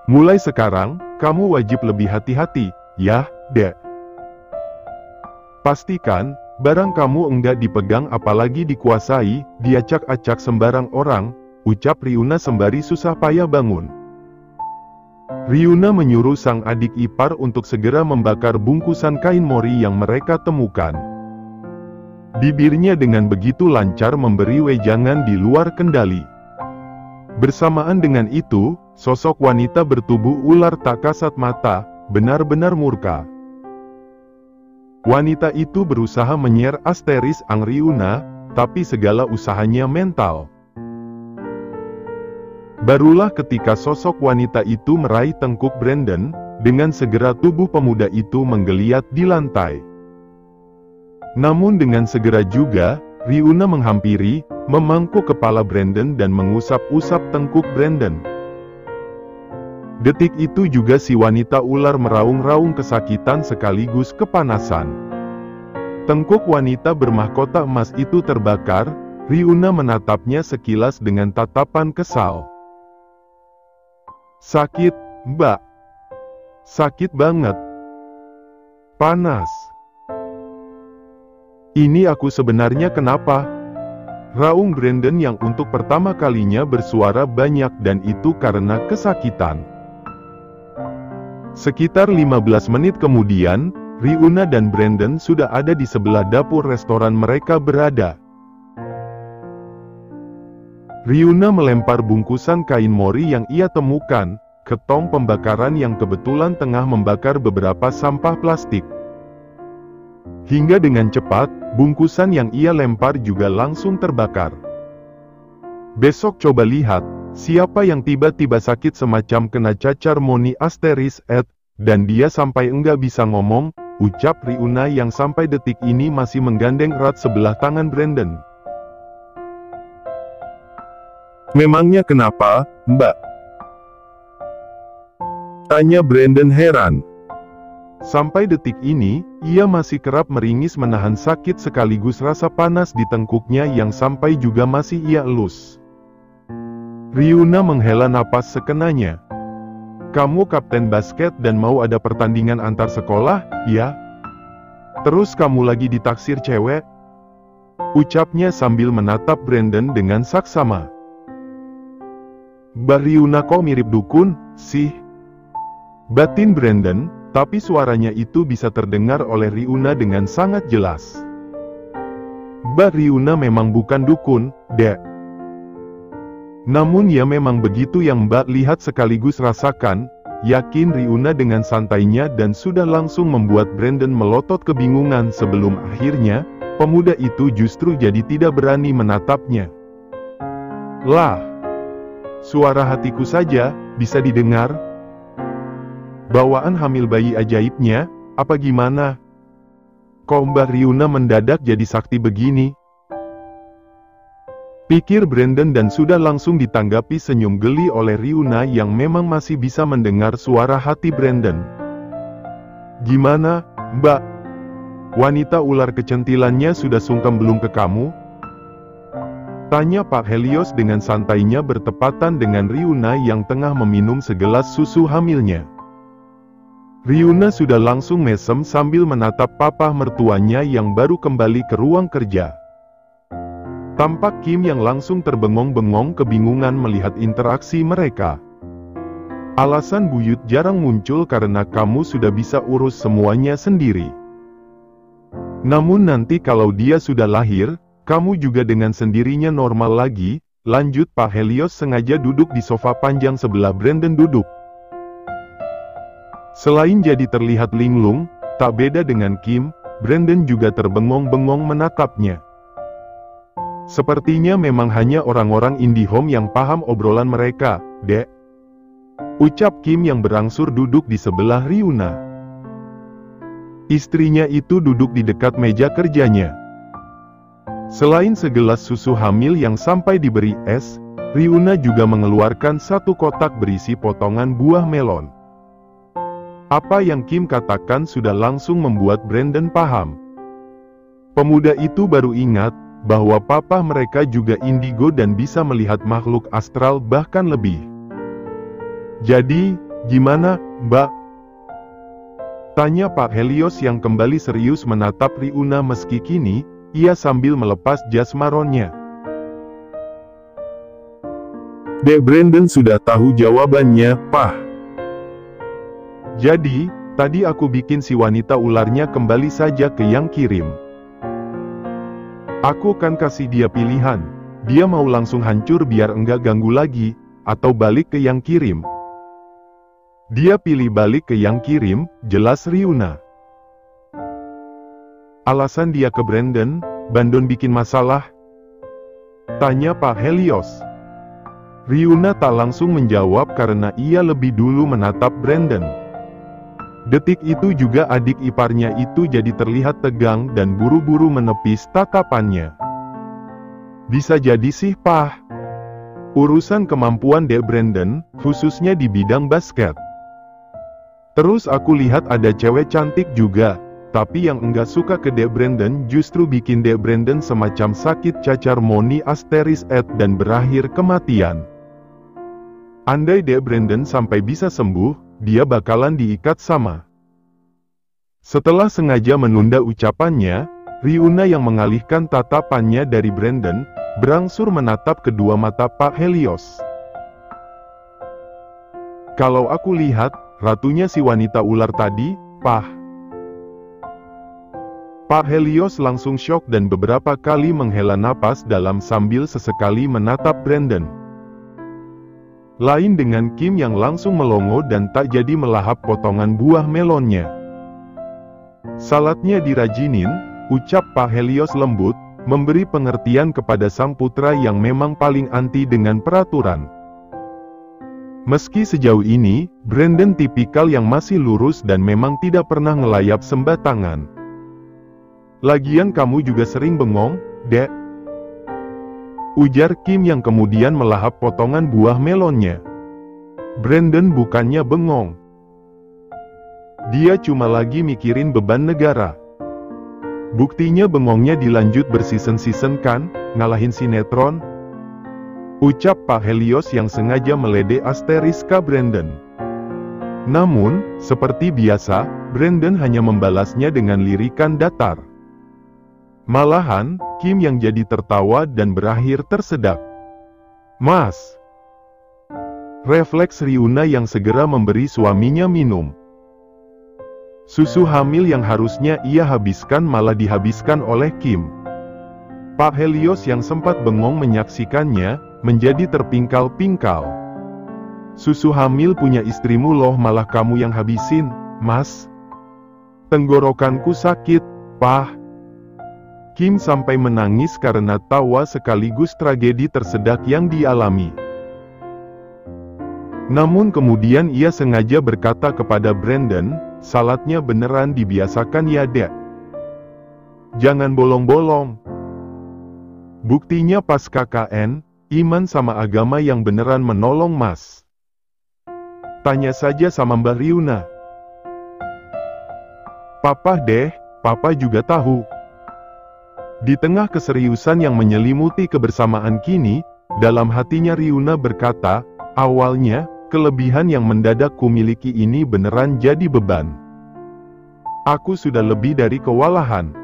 Mulai sekarang, kamu wajib lebih hati-hati, ya, Dek. Pastikan, barang kamu enggak dipegang apalagi dikuasai, diacak-acak sembarang orang, ucap Ryuna sembari susah payah bangun. Ryuna menyuruh sang adik ipar untuk segera membakar bungkusan kain mori yang mereka temukan. Bibirnya dengan begitu lancar memberi wejangan di luar kendali. Bersamaan dengan itu, sosok wanita bertubuh ular tak kasat mata, benar-benar murka. Wanita itu berusaha menyer asteris Ang Ryuna, tapi segala usahanya mental. Barulah ketika sosok wanita itu meraih tengkuk Brandon, dengan segera tubuh pemuda itu menggeliat di lantai. Namun dengan segera juga, Ryuna menghampiri, memangkuk kepala Brandon dan mengusap-usap tengkuk Brandon. Detik itu juga si wanita ular meraung-raung kesakitan sekaligus kepanasan. Tengkuk wanita bermahkota emas itu terbakar, Ryuna menatapnya sekilas dengan tatapan kesal. Sakit, Mbak. Sakit banget. Panas. Ini aku sebenarnya kenapa? Raung Brandon yang untuk pertama kalinya bersuara banyak dan itu karena kesakitan. Sekitar 15 menit kemudian, Ryuna dan Brandon sudah ada di sebelah dapur restoran mereka berada. Ryuna melempar bungkusan kain mori yang ia temukan ke tong pembakaran yang kebetulan tengah membakar beberapa sampah plastik. Hingga dengan cepat, bungkusan yang ia lempar juga langsung terbakar. Besok coba lihat, siapa yang tiba-tiba sakit semacam kena cacar moni asteris dan dia sampai enggak bisa ngomong, ucap Ryuna yang sampai detik ini masih menggandeng erat sebelah tangan Brandon. Memangnya kenapa, Mbak? Tanya Brandon heran. Sampai detik ini, ia masih kerap meringis menahan sakit sekaligus rasa panas di tengkuknya yang sampai juga masih ia elus. Ryuna menghela napas sekenanya. Kamu kapten basket dan mau ada pertandingan antar sekolah, ya? Terus kamu lagi ditaksir cewek? Ucapnya sambil menatap Brandon dengan saksama. Mbak Ryuna kok mirip dukun, sih? Batin Brandon, tapi suaranya itu bisa terdengar oleh Ryuna dengan sangat jelas. Mbak Ryuna memang bukan dukun, Dek. Namun ya memang begitu yang Mbak lihat sekaligus rasakan, yakin Ryuna dengan santainya dan sudah langsung membuat Brandon melotot kebingungan sebelum akhirnya, pemuda itu justru jadi tidak berani menatapnya. Lah, suara hatiku saja, bisa didengar? Bawaan hamil bayi ajaibnya, apa gimana? Kok Mbak Ryuna mendadak jadi sakti begini? Pikir Brandon dan sudah langsung ditanggapi senyum geli oleh Ryuna yang memang masih bisa mendengar suara hati Brandon. Gimana, Mbak? Wanita ular kecentilannya sudah sungkem belum ke kamu? Tanya Pak Helios dengan santainya bertepatan dengan Ryuna yang tengah meminum segelas susu hamilnya. Ryuna sudah langsung mesem sambil menatap papa mertuanya yang baru kembali ke ruang kerja. Tampak Kim yang langsung terbengong-bengong kebingungan melihat interaksi mereka. Alasan buyut jarang muncul karena kamu sudah bisa urus semuanya sendiri. Namun nanti kalau dia sudah lahir, kamu juga dengan sendirinya normal lagi, lanjut Pak Helios sengaja duduk di sofa panjang sebelah Brandon duduk. Selain jadi terlihat linglung, tak beda dengan Kim, Brandon juga terbengong-bengong menatapnya. Sepertinya memang hanya orang-orang IndiHome yang paham obrolan mereka, Dek. Ucap Kim yang berangsur duduk di sebelah Ryuna. Istrinya itu duduk di dekat meja kerjanya. Selain segelas susu hamil yang sampai diberi es, Ryuna juga mengeluarkan satu kotak berisi potongan buah melon. Apa yang Kim katakan sudah langsung membuat Brandon paham. Pemuda itu baru ingat bahwa papa mereka juga indigo dan bisa melihat makhluk astral bahkan lebih. Jadi, Gimana, Mbak? Tanya Pak Helios yang kembali serius menatap Riuna meski kini, ia sambil melepas jas maronnya. Dek Brandon sudah tahu jawabannya, Pak. Jadi, tadi aku bikin si wanita ularnya kembali saja ke yang kirim. Aku kan kasih dia pilihan, dia mau langsung hancur biar enggak ganggu lagi, atau balik ke yang kirim. Dia pilih balik ke yang kirim, jelas Riuna. Alasan dia ke Brandon, Bandon bikin masalah? Tanya Pak Helios. Riuna tak langsung menjawab karena ia lebih dulu menatap Brandon. Detik itu juga adik iparnya itu jadi terlihat tegang dan buru-buru menepis tatapannya. Bisa jadi sih, Pak. Urusan kemampuan Dek Brandon, khususnya di bidang basket. Terus aku lihat ada cewek cantik juga, tapi yang enggak suka ke Dek Brandon justru bikin Dek Brandon semacam sakit cacar moni asteris et dan berakhir kematian. Andai Dek Brandon sampai bisa sembuh, dia bakalan diikat sama. Setelah sengaja menunda ucapannya, Riuna yang mengalihkan tatapannya dari Brandon, berangsur menatap kedua mata Pak Helios. Kalau aku lihat, ratunya si wanita ular tadi, Pak. Pak Helios langsung syok dan beberapa kali menghela napas dalam sambil sesekali menatap Brandon. Lain dengan Kim yang langsung melongo dan tak jadi melahap potongan buah melonnya. Saladnya dirajinin, ucap Pak Helios lembut, memberi pengertian kepada sang putra yang memang paling anti dengan peraturan. Meski sejauh ini, Brandon tipikal yang masih lurus dan memang tidak pernah ngelayap sembatangan. Lagian kamu juga sering bengong, Dek. Ujar Kim yang kemudian melahap potongan buah melonnya. Brandon bukannya bengong. Dia cuma lagi mikirin beban negara. Buktinya bengongnya dilanjut berseason-season kan, ngalahin sinetron. Ucap Pak Helios yang sengaja meledek asteriska Brandon. Namun, seperti biasa, Brandon hanya membalasnya dengan lirikan datar. Malahan, Kim yang jadi tertawa dan berakhir tersedak. Mas. Refleks Riuna yang segera memberi suaminya minum. Susu hamil yang harusnya ia habiskan malah dihabiskan oleh Kim. Pak Helios yang sempat bengong menyaksikannya, menjadi terpingkal-pingkal. Susu hamil punya istrimu loh malah kamu yang habisin, Mas. Tenggorokanku sakit, Pak. Kim sampai menangis karena tawa sekaligus tragedi tersedak yang dialami. Namun kemudian ia sengaja berkata kepada Brandon, saladnya beneran dibiasakan ya Dek. Jangan bolong-bolong. Buktinya pas KKN, iman sama agama yang beneran menolong Mas. Tanya saja sama Mbak Riuna. Papa deh, Papa juga tahu. Di tengah keseriusan yang menyelimuti kebersamaan kini, dalam hatinya Riuna berkata, awalnya, kelebihan yang mendadak kumiliki ini beneran jadi beban. Aku sudah lebih dari kewalahan.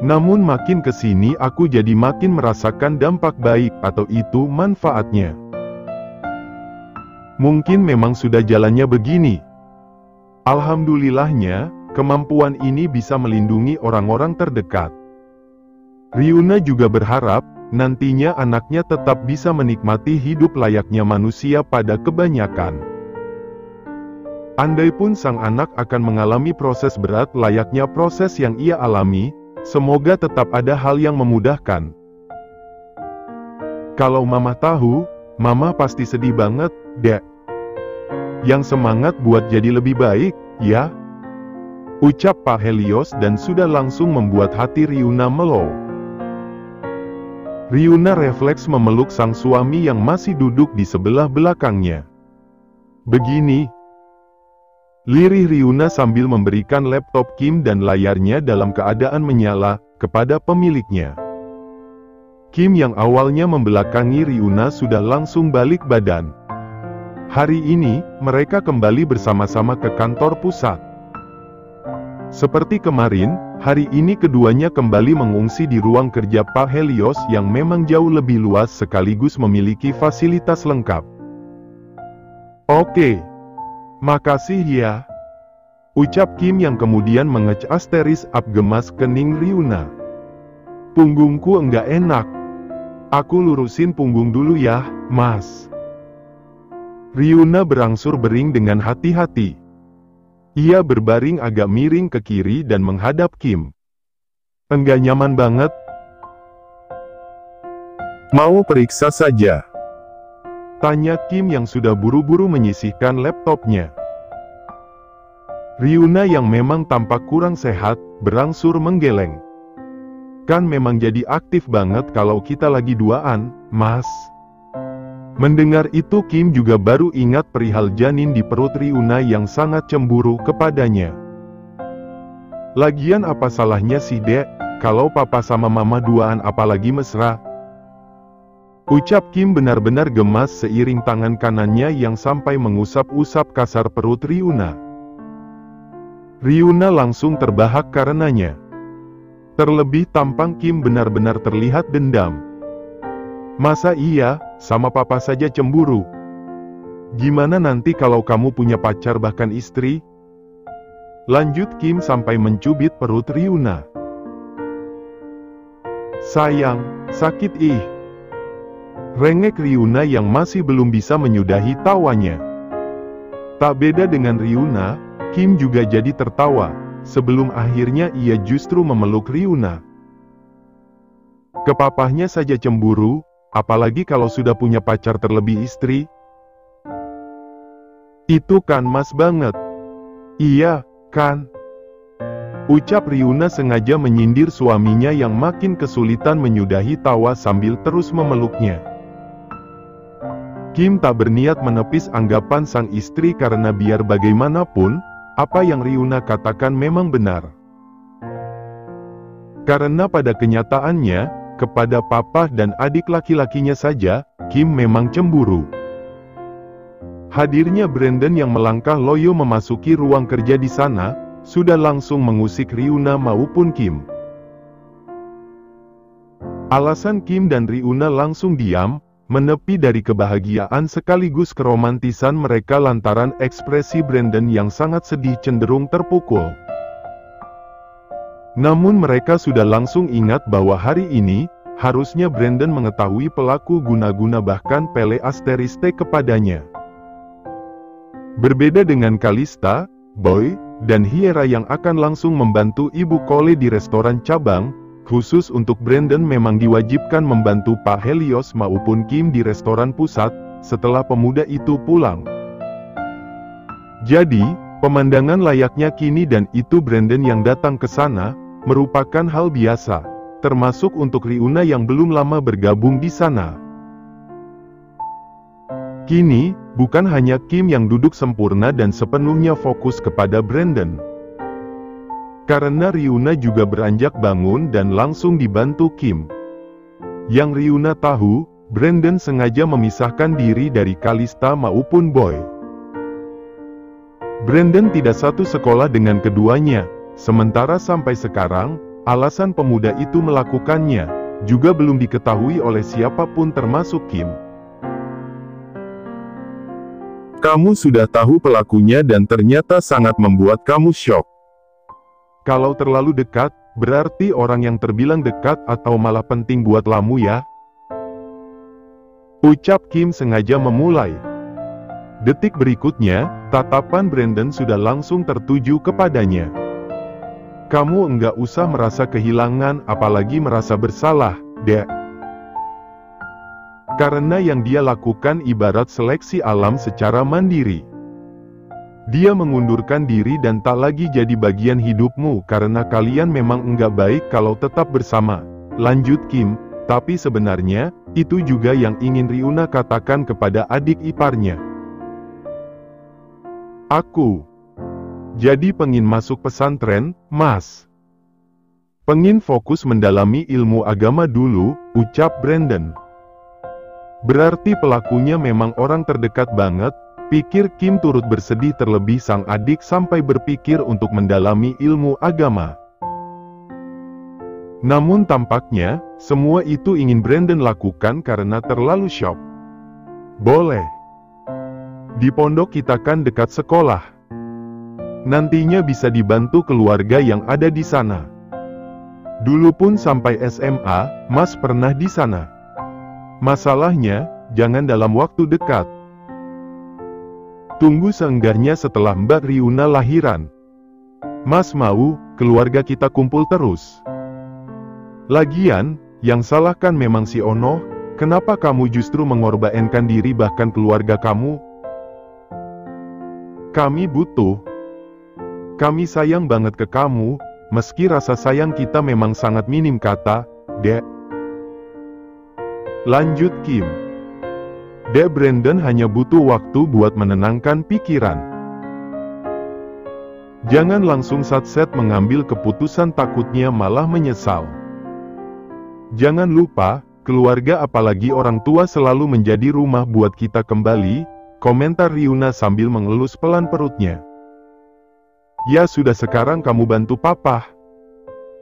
Namun makin kesini aku jadi makin merasakan dampak baik atau itu manfaatnya. Mungkin memang sudah jalannya begini. Alhamdulillahnya, kemampuan ini bisa melindungi orang-orang terdekat. Riuna juga berharap, nantinya anaknya tetap bisa menikmati hidup layaknya manusia pada kebanyakan. Andaipun sang anak akan mengalami proses berat layaknya proses yang ia alami, semoga tetap ada hal yang memudahkan. Kalau Mama tahu, Mama pasti sedih banget, Dek. Yang semangat buat jadi lebih baik, ya? Ucap Pak Helios dan sudah langsung membuat hati Riuna melo. Riuna refleks memeluk sang suami yang masih duduk di sebelah belakangnya. Begini. Lirih Riuna sambil memberikan laptop Kim dan layarnya dalam keadaan menyala, kepada pemiliknya. Kim yang awalnya membelakangi Riuna sudah langsung balik badan. Hari ini, mereka kembali bersama-sama ke kantor pusat. Seperti kemarin, hari ini keduanya kembali mengungsi di ruang kerja Pak Helios yang memang jauh lebih luas sekaligus memiliki fasilitas lengkap. Oke. Makasih ya. Ucap Kim yang kemudian mengecas teris up gemas kening Ryuna. Punggungku enggak enak. Aku lurusin punggung dulu ya, Mas. Ryuna berangsur bering dengan hati-hati. Ia berbaring agak miring ke kiri dan menghadap Kim. Enggak nyaman banget. Mau periksa saja? Tanya Kim yang sudah buru-buru menyisihkan laptopnya. Ryuna yang memang tampak kurang sehat, berangsur menggeleng. Kan memang jadi aktif banget kalau kita lagi duaan, Mas. Mendengar itu Kim juga baru ingat perihal janin di perut Ryuna yang sangat cemburu kepadanya. Lagian apa salahnya sih dek, kalau papa sama mama duaan apalagi mesra? Ucap Kim benar-benar gemas seiring tangan kanannya yang sampai mengusap-usap kasar perut Ryuna. Ryuna langsung terbahak karenanya. Terlebih tampang Kim benar-benar terlihat dendam. Masa iya, sama papa saja cemburu? Gimana nanti kalau kamu punya pacar bahkan istri? Lanjut Kim sampai mencubit perut Ryuna. Sayang, sakit ih. Rengek Ryuna yang masih belum bisa menyudahi tawanya. Tak beda dengan Ryuna, Kim juga jadi tertawa, sebelum akhirnya ia justru memeluk Ryuna. Kepapahnya saja cemburu, apalagi kalau sudah punya pacar terlebih istri. Itu kan mas banget. Iya, kan? Ucap Ryuna sengaja menyindir suaminya yang makin kesulitan menyudahi tawa sambil terus memeluknya. Kim tak berniat menepis anggapan sang istri karena biar bagaimanapun, apa yang Ryuna katakan memang benar. Karena pada kenyataannya, kepada papa dan adik laki-lakinya saja, Kim memang cemburu. Hadirnya Brandon yang melangkah loyo memasuki ruang kerja di sana, sudah langsung mengusik Ryuna maupun Kim. Alasan Kim dan Ryuna langsung diam, menepi dari kebahagiaan sekaligus keromantisan mereka lantaran ekspresi Brandon yang sangat sedih cenderung terpukul. Namun mereka sudah langsung ingat bahwa hari ini, harusnya Brandon mengetahui pelaku guna-guna bahkan Pele Asteriste kepadanya. Berbeda dengan Kalista, Boy, dan Hiera yang akan langsung membantu Ibu Cole di restoran cabang, khusus untuk Brandon memang diwajibkan membantu Pak Helios maupun Kim di restoran pusat, setelah pemuda itu pulang. Jadi, pemandangan layaknya kini dan itu Brandon yang datang ke sana, merupakan hal biasa, termasuk untuk Ryuna yang belum lama bergabung di sana. Kini, bukan hanya Kim yang duduk sempurna dan sepenuhnya fokus kepada Brandon. Karena Ryuna juga beranjak bangun dan langsung dibantu Kim. Yang Ryuna tahu, Brandon sengaja memisahkan diri dari Kalista maupun Boy. Brandon tidak satu sekolah dengan keduanya, sementara sampai sekarang, alasan pemuda itu melakukannya, juga belum diketahui oleh siapapun termasuk Kim. Kamu sudah tahu pelakunya dan ternyata sangat membuat kamu syok. Kalau terlalu dekat, berarti orang yang terbilang dekat atau malah penting buat kamu ya. Ucap Kim sengaja memulai. Detik berikutnya, tatapan Brandon sudah langsung tertuju kepadanya. Kamu enggak usah merasa kehilangan apalagi merasa bersalah, dek. Karena yang dia lakukan ibarat seleksi alam secara mandiri. Dia mengundurkan diri dan tak lagi jadi bagian hidupmu karena kalian memang enggak baik kalau tetap bersama. Lanjut Kim, tapi sebenarnya, itu juga yang ingin Ryuna katakan kepada adik iparnya. Aku jadi pengin masuk pesantren, Mas. Pengin fokus mendalami ilmu agama dulu, ucap Brandon. Berarti pelakunya memang orang terdekat banget, Pikir Kim turut bersedih terlebih sang adik sampai berpikir untuk mendalami ilmu agama. Namun tampaknya, semua itu ingin Brandon lakukan karena terlalu syok. Boleh. Di pondok kita kan dekat sekolah. Nantinya bisa dibantu keluarga yang ada di sana. Dulu pun sampai SMA, Mas pernah di sana. Masalahnya, jangan dalam waktu dekat. Tunggu seenggaknya setelah Mbak Riuna lahiran. Mas mau, keluarga kita kumpul terus. Lagian, yang salah kan memang si Ono, kenapa kamu justru mengorbankan diri bahkan keluarga kamu? Kami butuh. Kami sayang banget ke kamu, meski rasa sayang kita memang sangat minim, kata Dek. Lanjut Kim. Dek, Brandon hanya butuh waktu buat menenangkan pikiran. Jangan langsung satset mengambil keputusan, takutnya malah menyesal. Jangan lupa, keluarga apalagi orang tua selalu menjadi rumah buat kita kembali, komentar Riuna sambil mengelus pelan perutnya. Ya sudah, sekarang kamu bantu Papa.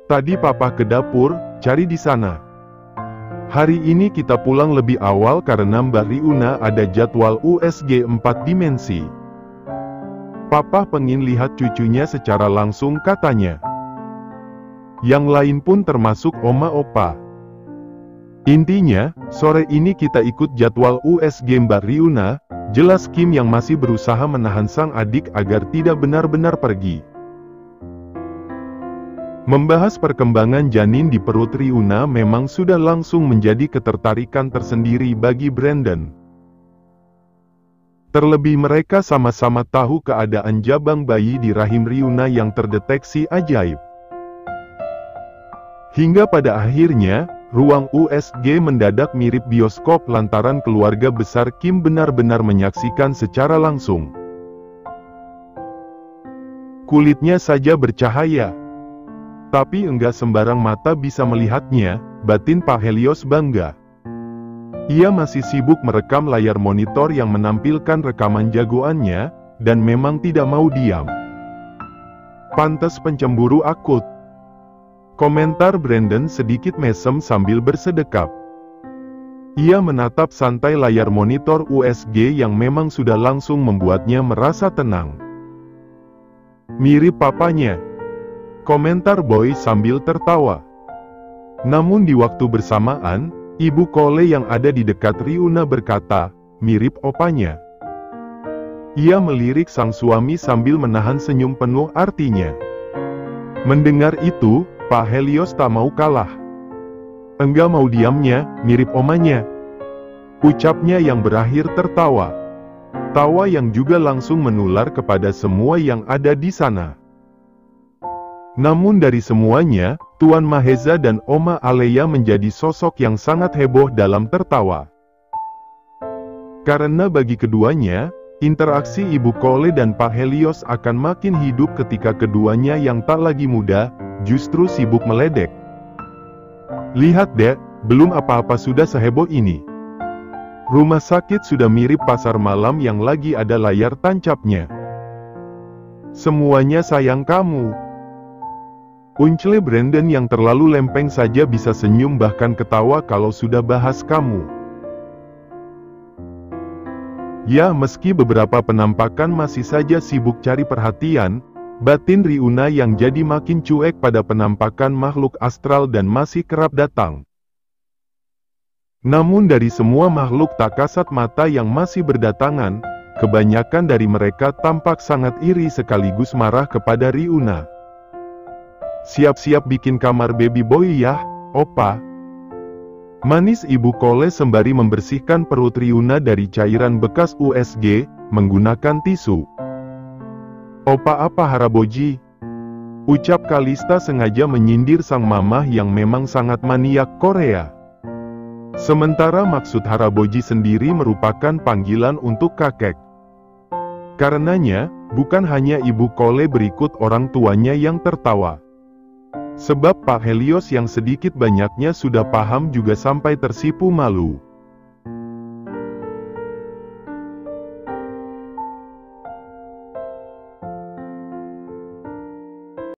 Tadi Papa ke dapur, cari di sana. Hari ini kita pulang lebih awal karena Mbak Riuna ada jadwal USG 4 dimensi. Papa pengen lihat cucunya secara langsung, katanya. Yang lain pun termasuk Oma Opa. Intinya, sore ini kita ikut jadwal USG Mbak Riuna, jelas Kim yang masih berusaha menahan sang adik agar tidak benar-benar pergi. Membahas perkembangan janin di perut Riuna memang sudah langsung menjadi ketertarikan tersendiri bagi Brandon. Terlebih mereka sama-sama tahu keadaan jabang bayi di rahim Riuna yang terdeteksi ajaib. Hingga pada akhirnya, ruang USG mendadak mirip bioskop lantaran keluarga besar Kim benar-benar menyaksikan secara langsung. Kulitnya saja bercahaya. Tapi enggak sembarang mata bisa melihatnya, batin Pak Helios bangga. Ia masih sibuk merekam layar monitor yang menampilkan rekaman jagoannya, dan memang tidak mau diam. Pantes pencemburu akut. Komentar Brandon sedikit mesem sambil bersedekap. Ia menatap santai layar monitor USG yang memang sudah langsung membuatnya merasa tenang. Mirip papanya. Komentar Boy sambil tertawa. Namun di waktu bersamaan, Ibu Kole yang ada di dekat Riuna berkata, mirip opanya. Ia melirik sang suami sambil menahan senyum penuh artinya. Mendengar itu, Pak Helios tak mau kalah. Enggak mau diamnya, mirip omanya. Ucapnya yang berakhir tertawa. Tawa yang juga langsung menular kepada semua yang ada di sana. Namun dari semuanya, Tuan Maheza dan Oma Aleya menjadi sosok yang sangat heboh dalam tertawa. Karena bagi keduanya, interaksi Ibu Kole dan Pak Helios akan makin hidup ketika keduanya yang tak lagi muda, justru sibuk meledek. Lihat Dek, belum apa-apa sudah seheboh ini. Rumah sakit sudah mirip pasar malam yang lagi ada layar tancapnya. Semuanya sayang kamu. Uncle Brandon yang terlalu lempeng saja bisa senyum bahkan ketawa kalau sudah bahas kamu. Ya, meski beberapa penampakan masih saja sibuk cari perhatian, batin Riuna yang jadi makin cuek pada penampakan makhluk astral dan masih kerap datang. Namun dari semua makhluk tak kasat mata yang masih berdatangan, kebanyakan dari mereka tampak sangat iri sekaligus marah kepada Riuna. Siap-siap bikin kamar baby boy ya, Opa. Manis Ibu Kole sembari membersihkan perut Riuna dari cairan bekas USG, menggunakan tisu. Opa apa Haraboji? Ucap Kalista sengaja menyindir sang mamah yang memang sangat maniak Korea. Sementara maksud Haraboji sendiri merupakan panggilan untuk kakek. Karenanya, bukan hanya Ibu Kole berikut orang tuanya yang tertawa. Sebab Pak Helios yang sedikit banyaknya sudah paham juga sampai tersipu malu.